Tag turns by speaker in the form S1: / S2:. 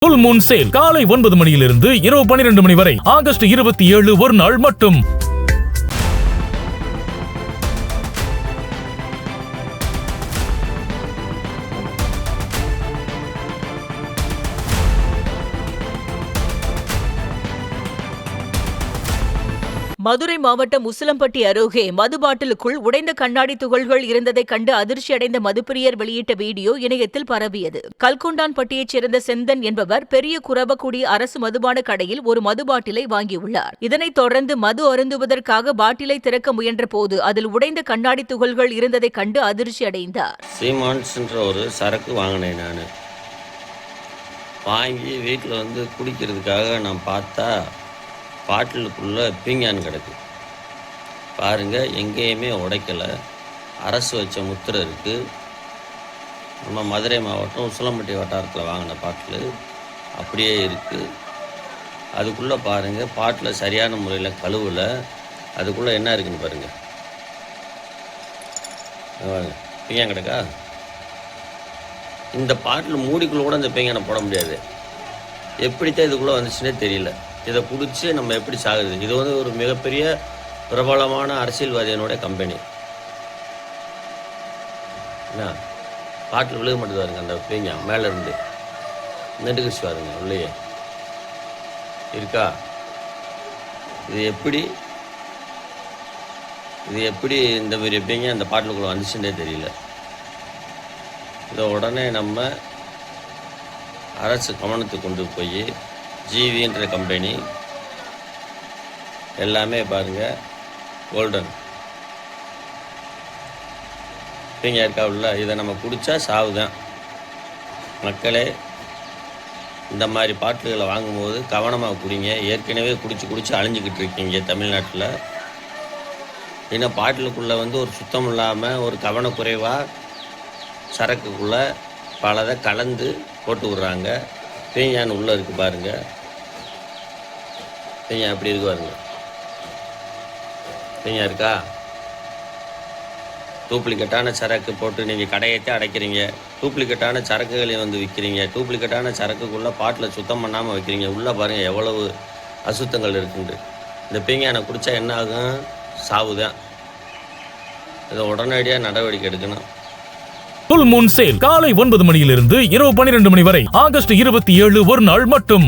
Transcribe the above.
S1: Full Moon sale காலை 9 மணியிலிருந்து இரவு 12 மணி வரை ஆகஸ்ட் 27 ஒரு நாள் மட்டும்.
S2: மதுரை மாவட்டம் உசிலம்பட்டி அருகே மது பாட்டிலுக்குள் உடைந்த கண்ணாடி துகள்கள் இருந்ததை கண்டு அதிர்ச்சியடைந்த மதுப்பிரியர் வெளியிட்ட வீடியோ இணையத்தில் பரவியது. கல்கொண்டான்பட்டியைச் சேர்ந்த செந்தன் என்பவர் பெரிய குரவக்குடி அரசு மதுபான கடையில் ஒரு மது பாட்டிலை வாங்கியுள்ளார். இதனைத் தொடர்ந்து மது அருந்துவதற்காக பாட்டிலை திறக்க முயன்ற போது அதில் உடைந்த கண்ணாடி துகள்கள் இருந்ததை கண்டு அதிர்ச்சி அடைந்தார்.
S3: சீமான்ஸ்ன்ற ஒரு சரக்கு வாங்கினேன். நான் வாங்கி வீட்டில் குடிக்கிறதுக்காக நான் பார்த்தா பாட்டிலுக்குள்ளே பீங்கான் கிடக்கு. பாருங்கள், எங்கேயுமே உடைக்கலை. அரசு வச்ச முத்திரை இருக்குது. நம்ம மதுரை மாவட்டம் உசிலம்பட்டி வட்டாரத்தில் வாங்கின பாட்டில் அப்படியே இருக்குது. அதுக்குள்ளே பாருங்கள், பாட்டில் சரியான முறையில் கழுவலை. அதுக்குள்ளே என்ன இருக்குன்னு பாருங்கள். பீங்கான் கிடக்கா? இந்த பாட்டில் மூடிக்குள்ளே கூட இந்த பீங்கானை போட முடியாது. எப்படித்தான் இதுக்குள்ளே வந்துச்சுன்னே தெரியல. இதை குடிச்சு நம்ம எப்படி சாகுது? இது ஒரு மிகப்பெரிய பிரபலமான அரசியல்வாதியினுடைய கம்பெனி. என்ன பாட்டில் விழுக மாட்டேது பாருங்க. அந்த பீங்க மேலேருந்து நெடுகிச்சு பாருங்க, உள்ளேயே இருக்கா? இது எப்படி இந்த மாதிரி பீங்க அந்த பாட்டிலுக்குள்ளே வந்துச்சுன்னே தெரியல. இதை உடனே நம்ம அரசு கவனத்துக்கு கொண்டு போய் ஜிவின்ற கம்பெனி எல்லாமே பாருங்கள், கோல்டன் பீங்க இருக்காவுல, இதை நம்ம குடித்தா சாவுதான். மக்களே, இந்த மாதிரி பாட்டில்களை வாங்கும்போது கவனமாக குடிங்க. ஏற்கனவே குடிச்சு அழிஞ்சிக்கிட்டு இருக்கீங்க தமிழ்நாட்டில். ஏன்னா பாட்டிலுக்குள்ளே ஒரு சுத்தம் இல்லாமல் ஒரு கவனக்குறைவாக சரக்குக்குள்ளே பலதை கலந்து போட்டு விட்றாங்க. பீங்கான் உள்ளே இருக்குது பாருங்கள். பீங்கான் எப்படி இருக்கு பாருங்க. பீங்கான் இருக்கா? டூப்ளிகேட்டான சரக்கு போட்டு நீங்கள் கடையத்தை அடைக்கிறீங்க. டூப்ளிகேட்டான சரக்குகளையும் விற்கிறீங்க. டூப்ளிகேட்டான சரக்குக்குள்ளே பாட்டில் சுத்தம் பண்ணாமல் வைக்கிறீங்க. உள்ளே பாருங்கள் எவ்வளவு அசுத்தங்கள் இருக்குண்டு. இந்த பீங்கானை குடித்தா என்ன ஆகும்? சாவுதான். இதை உடனடியாக நடவடிக்கை எடுக்கணும்.
S1: ஃபுல் மூன் சேல் காலை 9 மணியிலிருந்து இரவு 12 மணி வரை ஆகஸ்ட் 27 ஒரு நாள் மட்டும்.